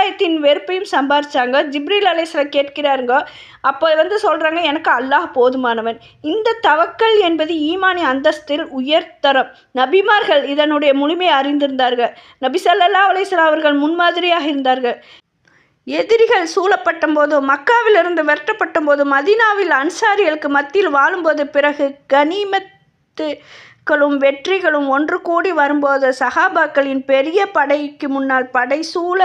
சமுதாயத்தின் வெறுப்பையும் சம்பாரிச்சாங்க. ஜிப்ரீல் அலைஹிஸ்ஸலாம் கேட்கிறாருங்க. அப்போ சொல்கிறாங்க, எனக்கு அல்லாஹ் போதுமானவன். இந்த தவக்கல் என்பது ஈமானிய அந்தஸ்தில் உயர்தரம். நபிமார்கள் இதனுடைய முழுமையை அறிந்திருந்தார்கள். நபி ஸல்லல்லாஹு அலைஹி வஸல்லம் அவர்கள் முன்மாதிரியாக இருந்தார்கள். எதிரிகள் சூழப்பட்ட போதும், மக்காவிலிருந்து விரட்டப்பட்ட போதும், மதீனாவில் அன்சாரிகளுக்கு மத்தியில் வாழும்போது, பிறகு கனிமத்துகளும் வெற்றிகளும் ஒன்று கூடி வரும்போது, சஹாபாக்களின் பெரிய படைக்கு முன்னால் படை சூழ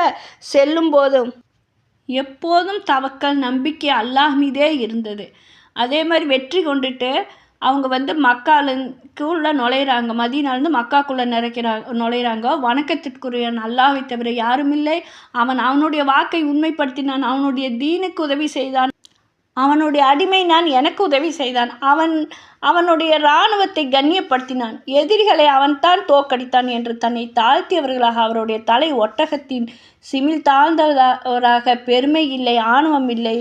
செல்லும் போதும் எப்போதும் தவக்கல் நம்பிக்கை அல்லாஹ் மீதே இருந்தது. அதே மாதிரி வெற்றி கொண்டுட்டு அவங்க மக்காலுக்குள்ளே நுழையிறாங்க. மதீனாலேருந்து மக்காக்குள்ளே நுழையிறாங்க. வணக்கத்திற்குரிய அல்லாஹ்வை தவிர யாரும் இல்லை. அவனுடைய வாக்கை உண்மைப்படுத்தினான். அவனுடைய தீனுக்கு உதவி செய்தான். அவனுடைய அடிமை நான், எனக்கு உதவி செய்தான். அவனுடைய இராணுவத்தை கண்ணியப்படுத்தினான். எதிரிகளை அவன்தான் தோற்கடித்தான் என்று தன்னை தாழ்த்தியவர்களாக, அவருடைய தலை ஒட்டகத்தின் சிமிழ் தாழ்ந்தவராக, பெருமை இல்லை, ஆணவம் இல்லை.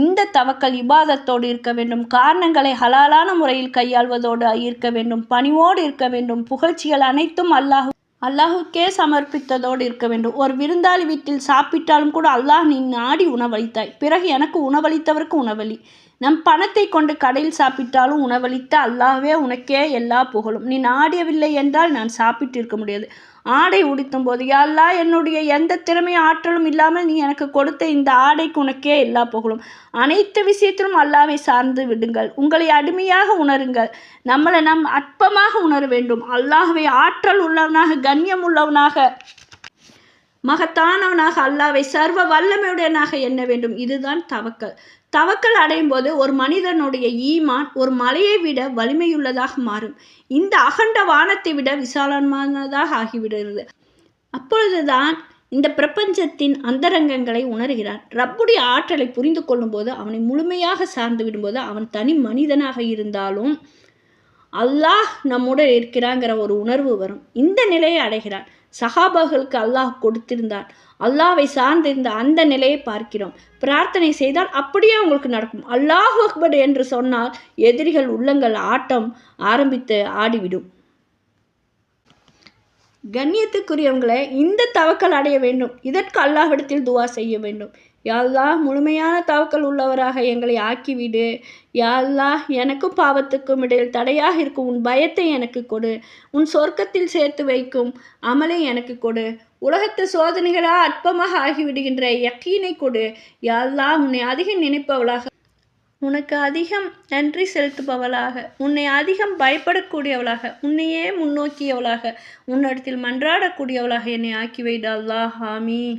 இந்த தவக்கல் இபாதத்தோடு இருக்க வேண்டும். காரணங்களை ஹலாலான முறையில் கையாள்வதோடு இருக்க வேண்டும். பணிவோடு இருக்க வேண்டும். புகழ்ச்சிகள் அனைத்தும் அல்லாஹுக்கே சமர்ப்பித்ததோடு இருக்க வேண்டும். ஒரு விருந்தாளி வீட்டில் சாப்பிட்டாலும் கூட, அல்லாஹ் நீ நாடி உணவளித்தாய், பிறகு எனக்கு உணவளித்தவருக்கு உணவளி. நம் பணத்தை கொண்டு கடையில் சாப்பிட்டாலும் உணவளித்த அல்லாஹ்வே உனக்கே எல்லா புகழும். நீ நாடியவில்லை என்றால் நான் சாப்பிட்டு இருக்க முடியாது. ஆடை உடுத்தும் போது, யா அல்லாஹ், என்னுடைய எந்த திறமையும் ஆற்றலும் இல்லாமல் நீ எனக்கு கொடுத்த இந்த ஆடைக்கு உனக்கே எல்லா புகழும். அனைத்து விஷயத்திலும் அல்லாஹ்வை சார்ந்து விடுங்கள். உங்களை அடிமையாக உணருங்கள். நம்மளை நாம் அற்பமாக உணர வேண்டும். அல்லாஹ்வை ஆற்றல் உள்ளவனாக, கண்ணியம் உள்ளவனாக, மகத்தானவனாக, அல்லாஹ்வை சர்வ வல்லமையுடையனாக எண்ண வேண்டும். இதுதான் தவக்கல். தவக்கல் அடையும் போது ஒரு மனிதனுடைய ஈமான் ஒரு மலையை விட வலிமையுள்ளதாக மாறும். இந்த அகண்ட வானத்தை விட விசாலமானதாக ஆகிவிடுகிறது. அப்பொழுதுதான் இந்த பிரபஞ்சத்தின் அந்தரங்கங்களை உணர்கிறான். ரப்புடைய ஆற்றலை புரிந்து கொள்ளும் போது, அவனை முழுமையாக சார்ந்து விடும்போது, அவன் தனி மனிதனாக இருந்தாலும் அல்லாஹ் நம்முடன் இருக்கிறாங்கிற ஒரு உணர்வு வரும். இந்த நிலையை அடைகிறான். சஹாபாக்களுக்கு அல்லாஹ் கொடுத்திருந்தான். அல்லாஹ்வை சார்ந்திருந்த அந்த நிலையை பார்க்கிறோம். பிரார்த்தனை செய்தால் அப்படியே உங்களுக்கு நடக்கும். அல்லாஹ் அக்பர் என்று சொன்னால் எதிரிகள் உள்ளங்கள் ஆட்டம் ஆரம்பித்து ஆடிவிடும். கண்ணியத்துக்குரியவங்களை, இந்த தவக்கல் அடைய வேண்டும். இதற்கு அல்லாஹ்விடத்தில் துவா செய்ய வேண்டும். யா அல்லாஹ், முழுமையான தவக்கல் உள்ளவராக எங்களை ஆக்கிவிடு. யா அல்லாஹ், எனக்கும் பாவத்துக்கும் இடையில் தடையாக இருக்கும் உன் பயத்தை எனக்கு கொடு. உன் சொர்க்கத்தில் சேர்த்து வைக்கும் அமலை எனக்கு கொடு. உலகத்து சோதனைகளாக அற்பமாக ஆகிவிடுகின்ற யக்கீனை கொடு. யா அல்லாஹ், உன்னை அதிகம் நினைப்பவளாக, உனக்கு அதிகம் நன்றி செலுத்துபவளாக, உன்னை அதிகம் பயப்படக்கூடியவளாக, உன்னையே முன்னோக்கியவளாக, உன்னிடத்தில் மன்றாடக்கூடியவளாக என்னை ஆக்கிவைடு அல்லாஹ். ஆமீன்.